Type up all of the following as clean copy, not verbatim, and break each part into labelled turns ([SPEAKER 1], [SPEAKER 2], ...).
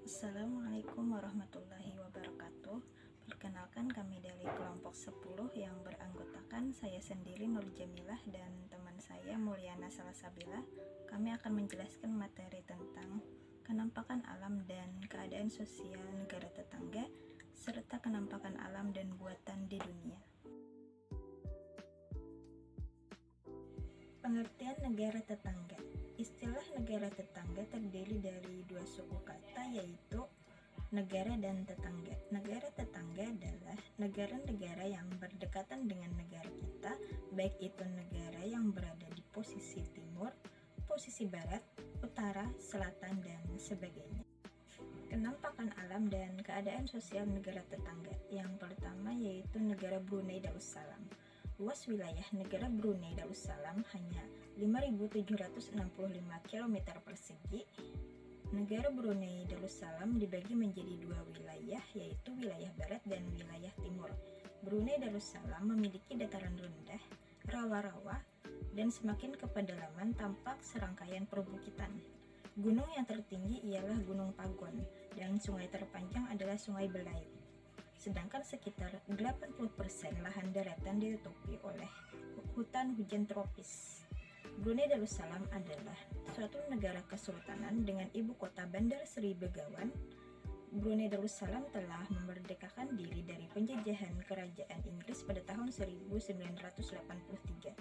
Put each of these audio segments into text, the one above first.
[SPEAKER 1] Assalamualaikum warahmatullahi wabarakatuh. Perkenalkan, kami dari kelompok 10 yang beranggotakan saya sendiri Nur Jamilah dan teman saya Mulyana Salasabila. Kami akan menjelaskan materi tentang kenampakan alam dan keadaan sosial negara tetangga serta kenampakan alam dan buatan di dunia. Pengertian negara tetangga. Istilah negara tetangga terdiri dari dua suku kata, yaitu negara dan tetangga. Negara tetangga adalah negara-negara yang berdekatan dengan negara kita, baik itu negara yang berada di posisi timur, posisi barat, utara, selatan, dan sebagainya. Kenampakan alam dan keadaan sosial negara tetangga. Yang pertama yaitu negara Brunei Darussalam. Luas wilayah negara Brunei Darussalam hanya 5.765 km persegi. Negara Brunei Darussalam dibagi menjadi dua wilayah, yaitu wilayah barat dan wilayah timur. Brunei Darussalam memiliki dataran rendah, rawa-rawa, dan semakin ke pedalaman tampak serangkaian perbukitan. Gunung yang tertinggi ialah Gunung Pagon, dan sungai terpanjang adalah Sungai Belayu. Sedangkan sekitar 80% lahan daratan ditutupi oleh hutan hujan tropis. Brunei Darussalam adalah suatu negara kesultanan dengan ibu kota Bandar Seri Begawan. Brunei Darussalam telah memerdekakan diri dari penjajahan kerajaan Inggris pada tahun 1983.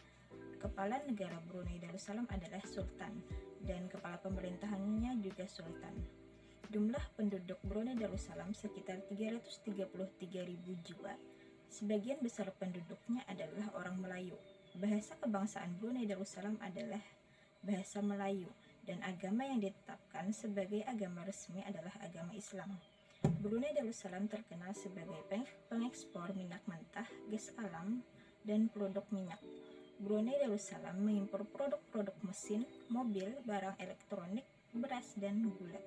[SPEAKER 1] Kepala negara Brunei Darussalam adalah Sultan, dan kepala pemerintahannya juga Sultan. Jumlah penduduk Brunei Darussalam sekitar 333.000 jiwa. Sebagian besar penduduknya adalah orang Melayu. Bahasa kebangsaan Brunei Darussalam adalah bahasa Melayu, dan agama yang ditetapkan sebagai agama resmi adalah agama Islam. Brunei Darussalam terkenal sebagai pengekspor minyak mentah, gas alam, dan produk minyak. Brunei Darussalam mengimpor produk-produk mesin, mobil, barang elektronik, beras, dan gula.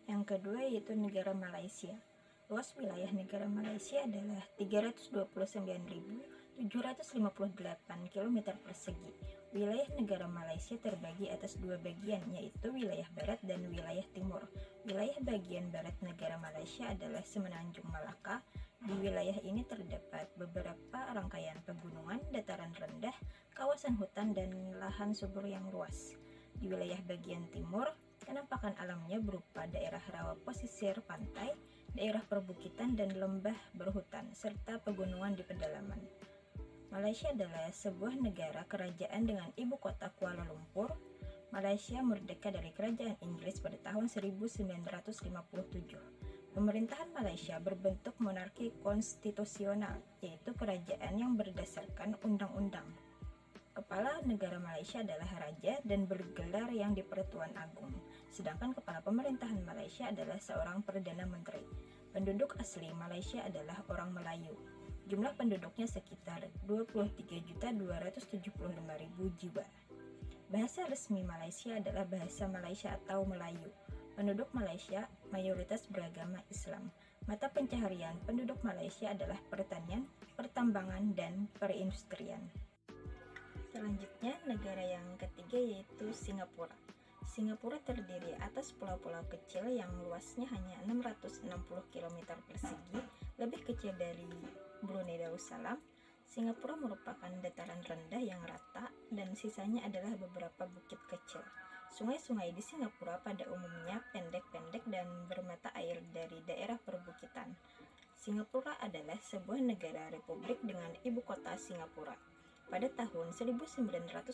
[SPEAKER 1] Yang kedua yaitu negara Malaysia. Luas wilayah negara Malaysia adalah 329.758 km persegi. Wilayah negara Malaysia terbagi atas dua bagian, yaitu wilayah barat dan wilayah timur. Wilayah bagian barat negara Malaysia adalah Semenanjung Malaka. Di wilayah ini terdapat beberapa rangkaian pegunungan, dataran rendah, kawasan hutan, dan lahan subur yang luas. Di wilayah bagian timur, kenampakan alamnya berupa daerah rawa pesisir pantai, daerah perbukitan, dan lembah berhutan, serta pegunungan di pedalaman. Malaysia adalah sebuah negara kerajaan dengan ibu kota Kuala Lumpur. Malaysia merdeka dari kerajaan Inggris pada tahun 1957. Pemerintahan Malaysia berbentuk monarki konstitusional, yaitu kerajaan yang berdasarkan undang-undang. Kepala negara Malaysia adalah raja dan bergelar yang di-Pertuan Agong, sedangkan kepala pemerintahan Malaysia adalah seorang Perdana Menteri. Penduduk asli Malaysia adalah orang Melayu. Jumlah penduduknya sekitar 23.275.000 jiwa. Bahasa resmi Malaysia adalah bahasa Malaysia atau Melayu. Penduduk Malaysia mayoritas beragama Islam. Mata pencaharian penduduk Malaysia adalah pertanian, pertambangan, dan perindustrian. Selanjutnya, negara yang ketiga yaitu Singapura. Singapura terdiri atas pulau-pulau kecil yang luasnya hanya 660 km persegi, lebih kecil dari Brunei Darussalam. Singapura merupakan dataran rendah yang rata, dan sisanya adalah beberapa bukit kecil. Sungai-sungai di Singapura pada umumnya pendek-pendek dan bermata air dari daerah perbukitan. Singapura adalah sebuah negara republik dengan ibu kota Singapura. Pada tahun 1959,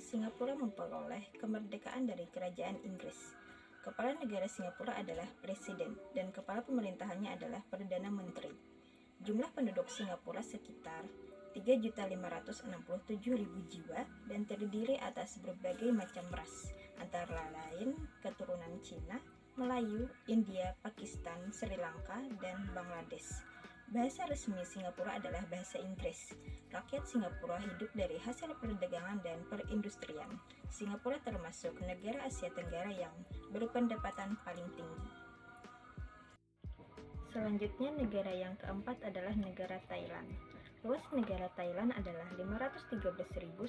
[SPEAKER 1] Singapura memperoleh kemerdekaan dari kerajaan Inggris. Kepala negara Singapura adalah presiden, dan kepala pemerintahannya adalah Perdana Menteri. Jumlah penduduk Singapura sekitar 3.567.000 jiwa dan terdiri atas berbagai macam ras, antara lain keturunan Cina, Melayu, India, Pakistan, Sri Lanka, dan Bangladesh. Bahasa resmi Singapura adalah bahasa Inggris. Rakyat Singapura hidup dari hasil perdagangan dan perindustrian. Singapura termasuk negara Asia Tenggara yang berpendapatan paling tinggi. Selanjutnya, negara yang keempat adalah negara Thailand. Luas negara Thailand adalah 513.115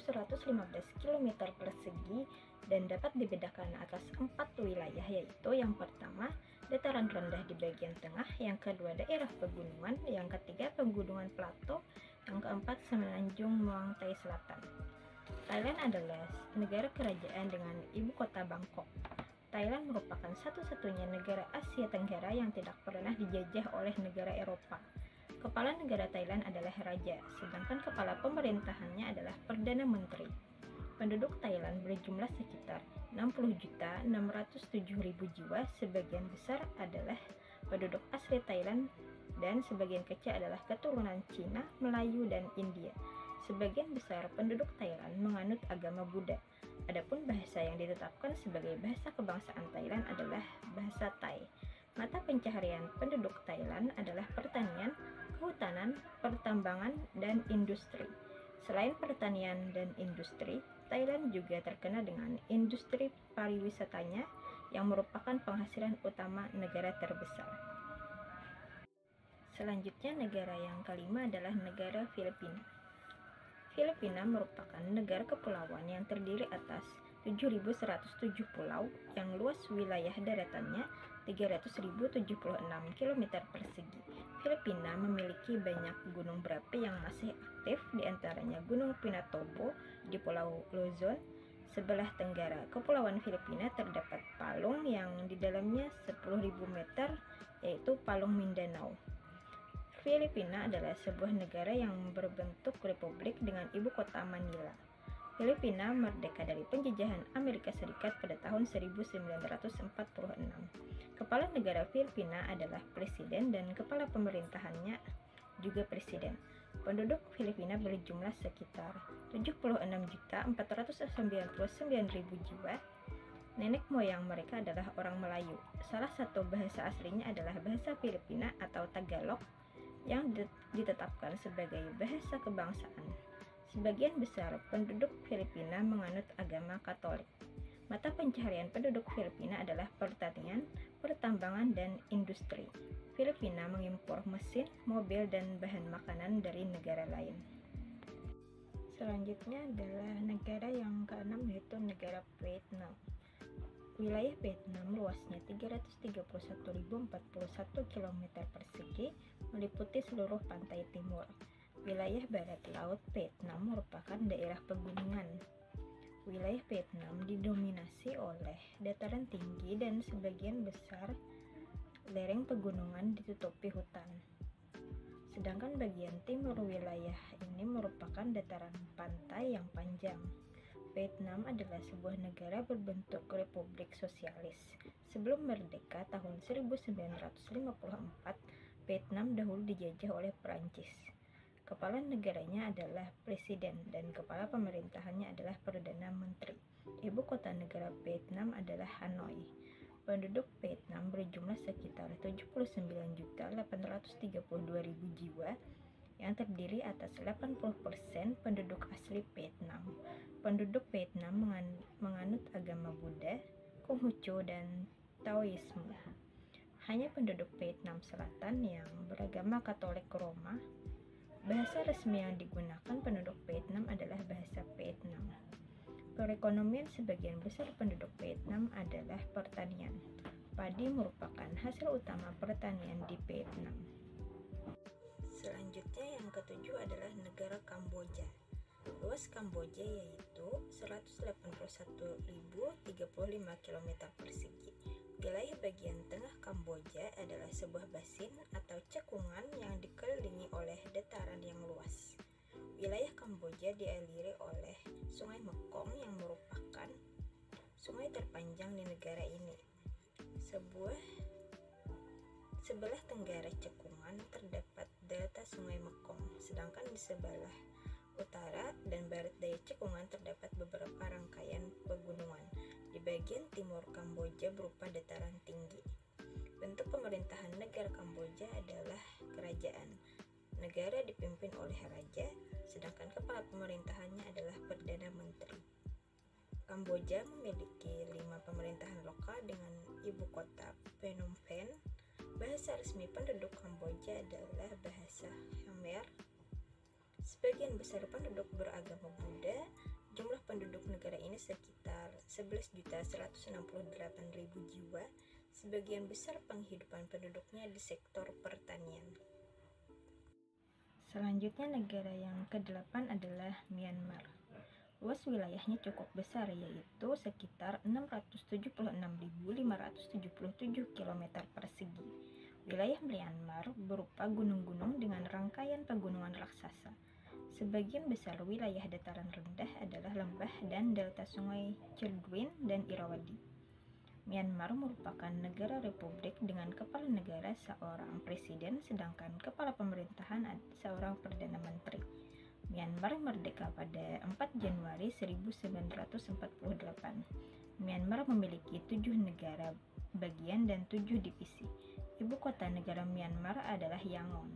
[SPEAKER 1] km persegi dan dapat dibedakan atas 4 wilayah, yaitu yang pertama, dataran rendah di bagian tengah, yang kedua daerah pegunungan, yang ketiga pegunungan plato, yang keempat semenanjung Muang Thai Selatan. Thailand adalah negara kerajaan dengan ibu kota Bangkok. Thailand merupakan satu-satunya negara Asia Tenggara yang tidak pernah dijajah oleh negara Eropa. Kepala negara Thailand adalah raja, sedangkan kepala pemerintahannya adalah Perdana Menteri. Penduduk Thailand berjumlah sekitar 60.607.000 jiwa, sebagian besar adalah penduduk asli Thailand dan sebagian kecil adalah keturunan Cina, Melayu, dan India. Sebagian besar penduduk Thailand menganut agama Buddha. Adapun bahasa yang ditetapkan sebagai bahasa kebangsaan Thailand adalah bahasa Thai. Mata pencaharian penduduk Thailand adalah pertanian, kehutanan, pertambangan, dan industri. Selain pertanian dan industri, Thailand juga terkenal dengan industri pariwisatanya yang merupakan penghasilan utama negara terbesar. Selanjutnya, negara yang kelima adalah negara Filipina. Filipina merupakan negara kepulauan yang terdiri atas 7.107 pulau yang luas wilayah daratannya 300.076 km persegi. Filipina memiliki banyak gunung berapi yang masih aktif, diantaranya Gunung Pinatubo di Pulau Luzon. Sebelah tenggara Kepulauan Filipina terdapat palung yang di dalamnya 10.000 meter, yaitu Palung Mindanao. Filipina adalah sebuah negara yang berbentuk republik dengan ibu kota Manila. Filipina merdeka dari penjajahan Amerika Serikat pada tahun 1946. Kepala negara Filipina adalah presiden dan kepala pemerintahannya juga presiden. Penduduk Filipina berjumlah sekitar 76.499.000 jiwa. Nenek moyang mereka adalah orang Melayu. Salah satu bahasa aslinya adalah bahasa Filipina atau Tagalog yang ditetapkan sebagai bahasa kebangsaan. Sebagian besar penduduk Filipina menganut agama Katolik. Mata pencaharian penduduk Filipina adalah pertanian, pertambangan, dan industri. Filipina mengimpor mesin, mobil, dan bahan makanan dari negara lain. Selanjutnya adalah negara yang keenam, yaitu negara Vietnam. Wilayah Vietnam luasnya 331.041 km persegi, meliputi seluruh pantai timur. Wilayah barat laut Vietnam merupakan daerah pegunungan. Wilayah Vietnam didominasi oleh dataran tinggi dan sebagian besar lereng pegunungan ditutupi hutan. Sedangkan bagian timur wilayah ini merupakan dataran pantai yang panjang. Vietnam adalah sebuah negara berbentuk republik sosialis. Sebelum merdeka tahun 1954, Vietnam dahulu dijajah oleh Prancis. Kepala negaranya adalah presiden dan kepala pemerintahannya adalah Perdana Menteri. Ibu kota negara Vietnam adalah Hanoi. Penduduk Vietnam berjumlah sekitar 79.832.000 jiwa yang terdiri atas 80% penduduk asli Vietnam. Penduduk Vietnam menganut agama Buddha, Konghucu, dan Taoisme. Hanya penduduk Vietnam Selatan yang beragama Katolik Roma. Bahasa resmi yang digunakan penduduk Vietnam adalah bahasa Vietnam. Perekonomian sebagian besar penduduk Vietnam adalah pertanian. Padi merupakan hasil utama pertanian di Vietnam. Selanjutnya yang ketujuh adalah negara Kamboja. Luas Kamboja yaitu 181.035 km persegi. Wilayah bagian tengah Kamboja adalah sebuah basin atau cekungan yang dikelilingi oleh dataran yang luas. Wilayah Kamboja dialiri oleh Sungai Mekong yang merupakan sungai terpanjang di negara ini. Sebelah tenggara cekungan terdapat delta Sungai Mekong, sedangkan di sebelah utara dan barat daya cekungan terdapat beberapa rangkaian pegunungan. Di bagian timur Kamboja berupa dataran tinggi. Bentuk pemerintahan negara Kamboja adalah kerajaan. Negara dipimpin oleh raja, sedangkan kepala pemerintahannya adalah Perdana Menteri. Kamboja memiliki 5 pemerintahan lokal dengan ibu kota Phnom Penh. Bahasa resmi penduduk Kamboja adalah bahasa Khmer. Sebagian besar penduduk beragama Buddha. Jumlah penduduk negara ini sekitar 11.168.000 jiwa. Sebagian besar penghidupan penduduknya di sektor pertanian. Selanjutnya negara yang ke-8 adalah Myanmar. Luas wilayahnya cukup besar, yaitu sekitar 676.577 km persegi. Wilayah Myanmar berupa gunung-gunung dengan rangkaian pegunungan raksasa. Sebagian besar wilayah dataran rendah adalah lembah dan delta sungai Childwin dan Irrawaddy. Myanmar merupakan negara republik dengan kepala negara seorang presiden, sedangkan kepala pemerintahan seorang perdana menteri. Myanmar merdeka pada 4 Januari 1948. Myanmar memiliki 7 negara bagian dan 7 divisi. Ibu kota negara Myanmar adalah Yangon.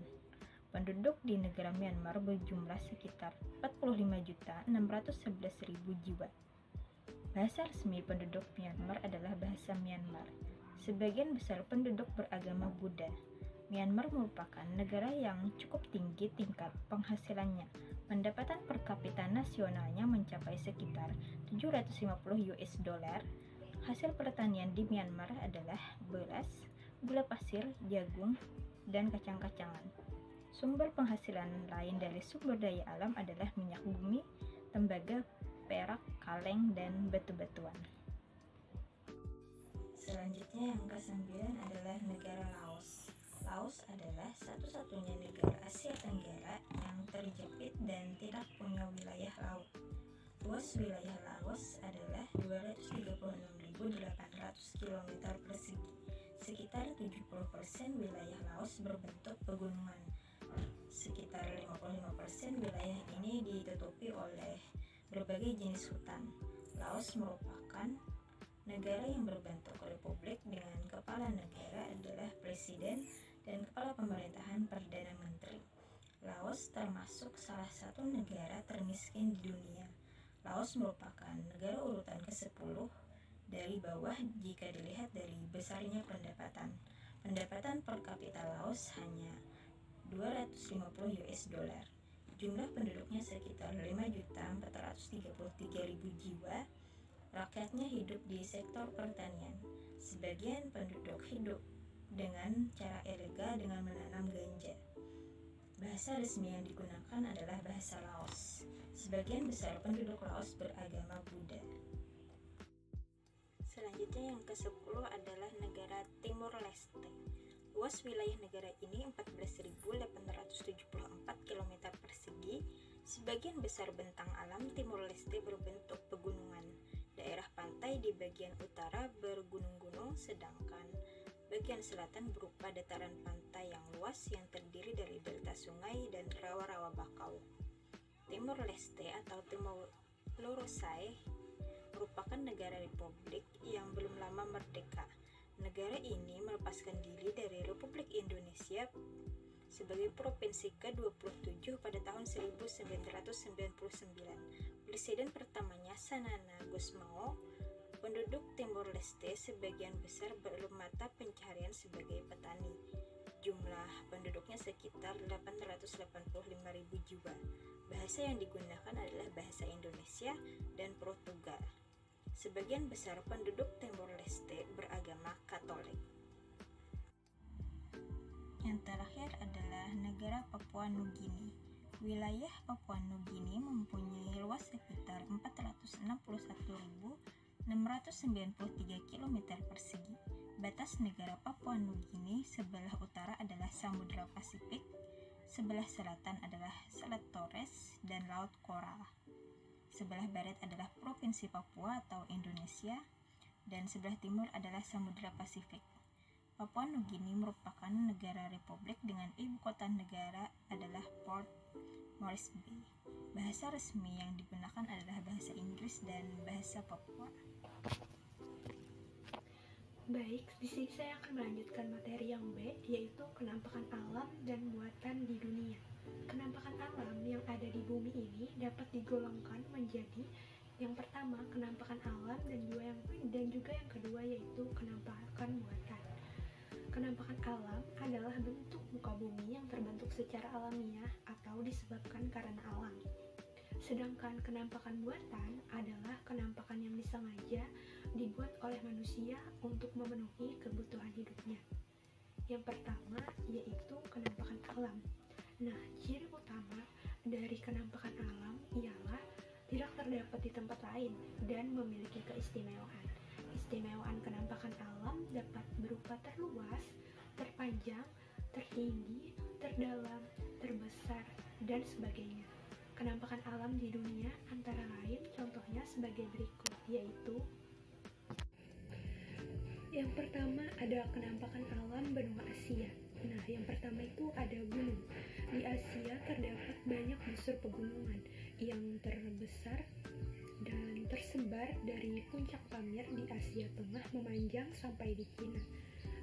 [SPEAKER 1] Penduduk di negara Myanmar berjumlah sekitar 45.611.000 jiwa. Bahasa resmi penduduk Myanmar adalah bahasa Myanmar. Sebagian besar penduduk beragama Buddha. Myanmar merupakan negara yang cukup tinggi tingkat penghasilannya. Pendapatan per kapita nasionalnya mencapai sekitar 750 US dollar. Hasil pertanian di Myanmar adalah beras, gula pasir, jagung, dan kacang-kacangan. Sumber penghasilan lain dari sumber daya alam adalah minyak bumi, tembaga, perak, kaleng, dan batu-batuan. Selanjutnya yang ke-9 adalah negara Laos. Laos adalah satu-satunya negara Asia Tenggara yang terjepit dan tidak punya wilayah laut. Luas wilayah Laos adalah 236.800 km persegi. Sekitar 70% wilayah Laos berbentuk pegunungan. Sekitar 55% wilayah ini ditutupi oleh berbagai jenis hutan. Laos merupakan negara yang berbentuk republik dengan kepala negara adalah presiden dan kepala pemerintahan perdana menteri. Laos termasuk salah satu negara termiskin di dunia. Laos merupakan negara urutan ke-10 dari bawah jika dilihat dari besarnya pendapatan. Pendapatan per kapita Laos hanya 250 US dollar. Jumlah penduduknya sekitar 5.433.000 jiwa. Rakyatnya hidup di sektor pertanian. Sebagian penduduk hidup dengan cara ilegal dengan menanam ganja. Bahasa resmi yang digunakan adalah bahasa Laos. Sebagian besar penduduk Laos beragama Buddha. Selanjutnya yang ke-10 adalah negara Timur Leste. Luas wilayah negara ini 14.874 km persegi. Sebagian besar bentang alam Timur Leste berbentuk pegunungan. Daerah pantai di bagian utara bergunung-gunung, sedangkan bagian selatan berupa dataran pantai yang luas yang terdiri dari delta sungai dan rawa-rawa bakau. Timur Leste atau Timor Leste merupakan negara republik yang belum lama merdeka. Negara ini melepaskan diri dari Republik Indonesia sebagai provinsi ke-27 pada tahun 1999. Presiden pertamanya Sanana Gusmao. Penduduk Timor Leste sebagian besar bermata pencaharian sebagai petani. Jumlah penduduknya sekitar 885.000 jiwa. Bahasa yang digunakan adalah bahasa Indonesia dan Portugal. Sebagian besar penduduk Timor Leste beragama Katolik. Yang terakhir adalah negara Papua Nugini. Wilayah Papua Nugini mempunyai luas sekitar 461.693 km persegi. Batas negara Papua Nugini sebelah utara adalah Samudra Pasifik, sebelah selatan adalah Selat Torres dan Laut Koral. Sebelah barat adalah Provinsi Papua atau Indonesia, dan sebelah timur adalah Samudra Pasifik. Papua Nugini merupakan negara republik dengan ibu kota negara adalah Port Moresby. Bahasa resmi yang digunakan adalah bahasa Inggris dan bahasa Papua.
[SPEAKER 2] Baik, di sini saya akan melanjutkan materi yang B, yaitu penampakan alam dan buatan di dunia. Penampakan alam yang ada di bumi ini dapat digolongkan menjadi yang pertama penampakan alam dan juga yang kedua yaitu penampakan buatan. Kenampakan alam adalah bentuk muka bumi yang terbentuk secara alamiah atau disebabkan karena alam. Sedangkan kenampakan buatan adalah kenampakan yang disengaja dibuat oleh manusia untuk memenuhi kebutuhan hidupnya. Yang pertama yaitu kenampakan alam. Nah, ciri utama dari kenampakan alam ialah tidak terdapat di tempat lain dan memiliki keistimewaan. Istimewaan kenampakan alam dapat berupa terluas, terpanjang, tertinggi, terdalam, terbesar, dan sebagainya. Kenampakan alam di dunia antara lain contohnya sebagai berikut, yaitu yang pertama ada kenampakan alam benua Asia. Nah, yang pertama itu ada gunung. Di Asia terdapat banyak busur pegunungan yang terbesar dan tersebar dari puncak Pamir di Asia Tengah memanjang sampai di Cina,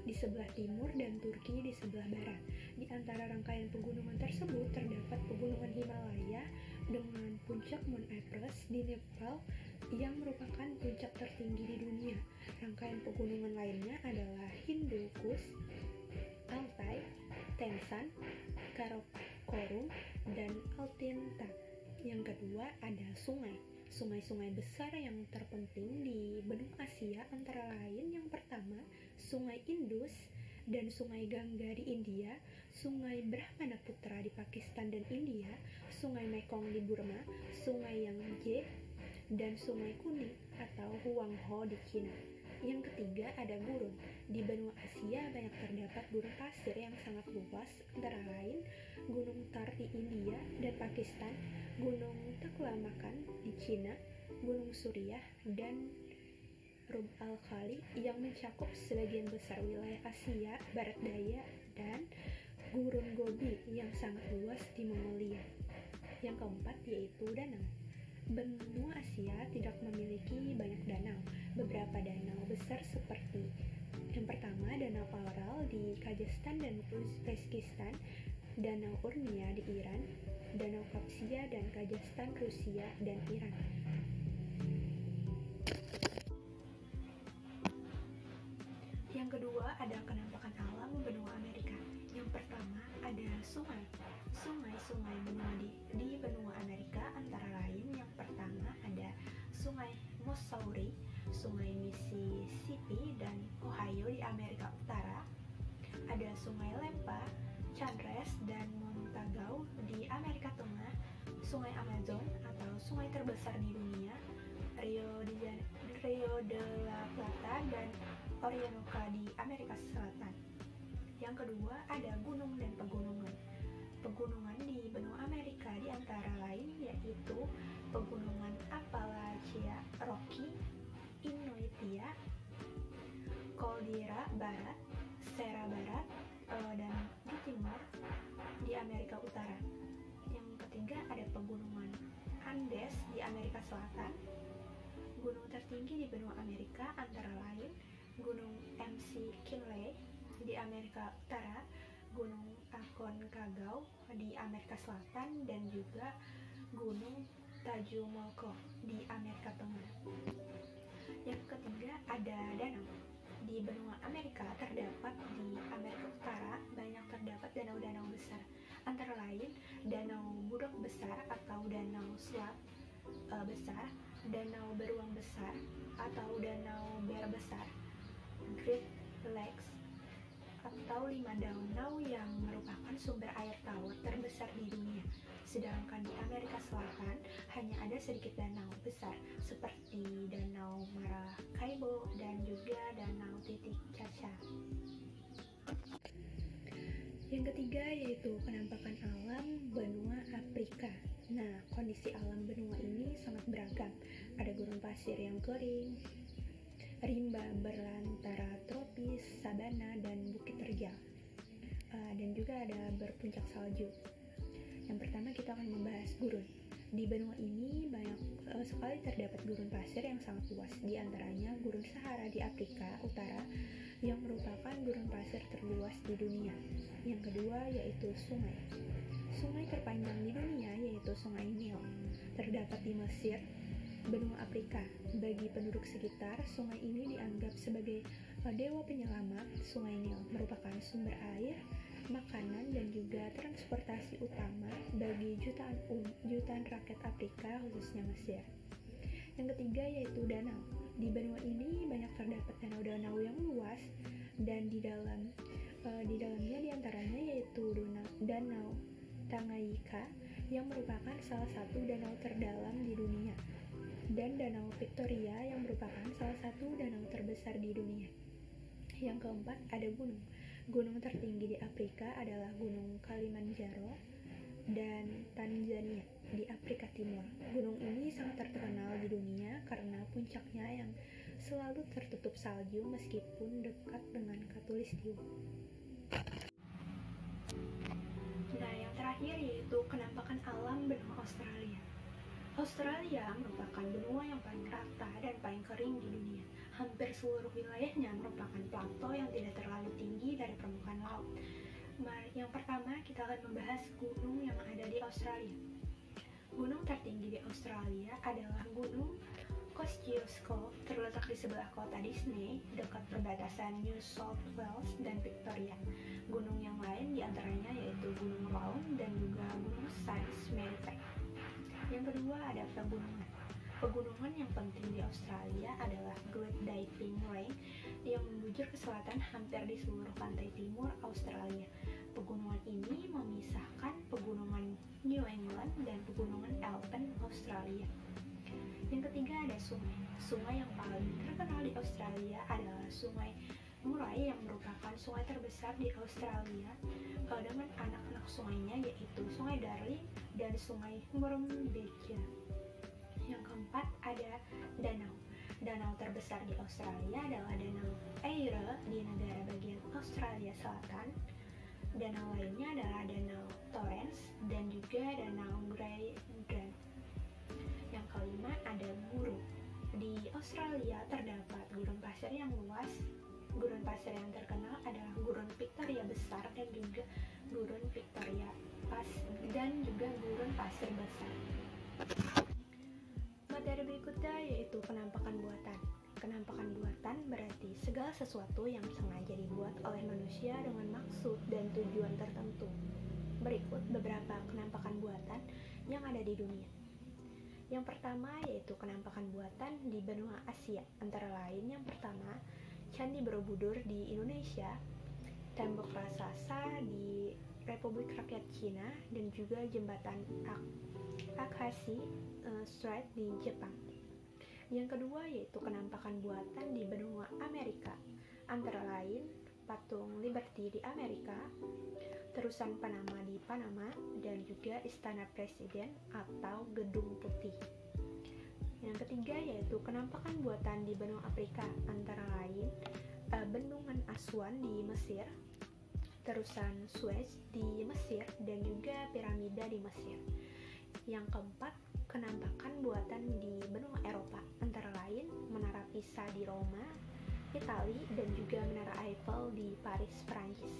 [SPEAKER 2] di sebelah timur dan Turki di sebelah barat. Di antara rangkaian pegunungan tersebut terdapat pegunungan Himalaya dengan puncak Mount Everest di Nepal yang merupakan puncak tertinggi di dunia. Rangkaian pegunungan lainnya adalah Hindu Kush, Altai, Tensan, Karakorum, dan Altinta. Yang kedua ada sungai. Sungai-sungai besar yang terpenting di benua Asia antara lain yang pertama Sungai Indus dan Sungai Gangga di India, Sungai Brahmaputra di Pakistan dan India, Sungai Mekong di Burma, Sungai Yangtze, dan Sungai Kuning atau Huanghe di Cina. Yang ketiga ada gurun. Di benua Asia banyak terdapat gurun pasir yang sangat luas, antara lain Gunung Thar di India dan Pakistan, Gunung Taklamakan di Cina, Gunung Suriah, dan Rub al-Khali yang mencakup sebagian besar wilayah Asia Barat Daya, dan Gurun Gobi yang sangat luas di Mongolia. Yang keempat yaitu danau. Benua Asia tidak memiliki banyak danau. Beberapa danau besar seperti yang pertama Danau Aral di Kazakhstan dan Uzbekistan, Danau Urmia di Iran, Danau Kapsia dan Kazakhstan, Rusia, dan Iran. Yang kedua ada kenampakan alam benua Amerika. Yang pertama ada sungai. Sungai-sungai di benua Amerika antara lain yang pertama ada Sungai Missouri, Sungai Mississippi, dan Ohio di Amerika Utara. Ada Sungai Lempa, Chandres, dan Montague di Amerika Tengah, Sungai Amazon atau sungai terbesar di dunia, Rio de la Plata, dan Orinoco di Amerika Selatan. Yang kedua ada gunung dan pegunungan. Pegunungan di benua Amerika di antara lain yaitu Pegunungan Appalachia, Rocky, Inuitia, Caldera Barat, Sierra Barat, dan di timur di Amerika Utara. Yang ketiga ada Pegunungan Andes di Amerika Selatan. Gunung tertinggi di benua Amerika antara lain Gunung McKinley di Amerika Utara, Gunung Aconcagua di Amerika Selatan, dan juga Gunung Tajumulko di Amerika Tengah. Yang ketiga ada danau. Di benua Amerika terdapat di Amerika Utara banyak terdapat danau-danau besar, antara lain Danau Budok Besar atau Danau Slap Besar, Danau Beruang Besar atau Danau Bear Besar, Great Lakes atau 5 danau yang merupakan sumber air tawar terbesar di dunia. Sedangkan di Amerika Selatan hanya ada sedikit danau besar seperti Danau Maracaibo dan juga Danau Titicaca. Yang ketiga yaitu penampakan alam benua Afrika. Nah, kondisi alam benua ini sangat beragam. Ada gurun pasir yang kering, rimba berlantara tropis, sabana, dan bukit terjal. Dan juga ada berpuncak salju. Yang pertama kita akan membahas gurun. Di benua ini banyak sekali terdapat gurun pasir yang sangat luas. Di antaranya gurun Sahara di Afrika Utara yang merupakan gurun pasir terluas di dunia. Yang kedua yaitu sungai. Sungai terpanjang di dunia yaitu Sungai Nil. Terdapat di Mesir, benua Afrika. Bagi penduduk sekitar, sungai ini dianggap sebagai Dewa penyelamat Sungai Nil merupakan sumber air, makanan, dan juga transportasi utama bagi jutaan rakyat Afrika, khususnya Mesir. Yang ketiga yaitu danau. Di benua ini banyak terdapat danau-danau yang luas, dan di dalamnya diantaranya yaitu danau Tanganyika yang merupakan salah satu danau terdalam di dunia, dan danau Victoria yang merupakan salah satu danau terbesar di dunia. Yang keempat ada gunung. Gunung tertinggi di Afrika adalah Gunung Kilimanjaro dan Tanzania di Afrika Timur. Gunung ini sangat terkenal di dunia karena puncaknya yang selalu tertutup salju meskipun dekat dengan Khatulistiwa. Nah, yang terakhir yaitu penampakan alam benua Australia. Australia merupakan benua yang paling rata dan paling kering di dunia. Hampir seluruh wilayahnya merupakan plato yang tidak terlalu tinggi dari permukaan laut. Yang pertama, kita akan membahas gunung yang ada di Australia. Gunung tertinggi di Australia adalah Gunung Kosciuszko, terletak di sebelah kota Disney, dekat perbatasan New South Wales dan Victoria. Gunung yang lain diantaranya yaitu Gunung Raung dan juga Gunung Saint Mary. Yang kedua ada pegunungan. Pegunungan yang penting di Australia adalah Great Diving Range yang membujur ke selatan hampir di seluruh pantai timur Australia. Pegunungan ini memisahkan pegunungan New England dan pegunungan Alpen Australia. Yang ketiga ada sungai. Sungai yang paling terkenal di Australia adalah Sungai Murray yang merupakan sungai terbesar di Australia dengan anak-anak sungainya yaitu Sungai Darling dan Sungai Murrumbidgee. Yang keempat ada danau. Danau terbesar di Australia adalah Danau Eyre di negara bagian Australia Selatan. Danau lainnya adalah Danau Torrens dan juga Danau Grey Grand. Yang kelima ada gurun. Di Australia terdapat gurun pasir yang luas. Gurun pasir yang terkenal adalah Gurun Victoria Besar dan juga Gurun Victoria dan juga Gurun Pasir Besar. Materi berikutnya yaitu penampakan buatan. Penampakan buatan berarti segala sesuatu yang sengaja dibuat oleh manusia dengan maksud dan tujuan tertentu. Berikut beberapa penampakan buatan yang ada di dunia. Yang pertama yaitu penampakan buatan di benua Asia. Antara lain yang pertama, Candi Borobudur di Indonesia, tembok raksasa di Republik Rakyat Cina, dan juga jembatan Akashi Strait di Jepang. Yang kedua yaitu penampakan buatan di benua Amerika. Antara lain patung Liberty di Amerika, terusan Panama di Panama, dan juga Istana Presiden atau Gedung Putih. Yang ketiga yaitu penampakan buatan di benua Afrika, antara lain Bendungan Aswan di Mesir, terusan Suez di Mesir, dan juga piramida di Mesir. Yang keempat, penampakan buatan di benua Eropa, antara lain Menara Pisa di Roma, Italia, dan juga Menara Eiffel di Paris, Prancis.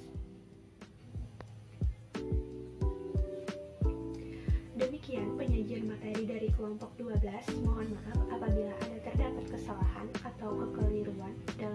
[SPEAKER 2] Demikian penyajian materi dari kelompok 12. Mohon maaf apabila ada terdapat kesalahan atau kekeliruan dalam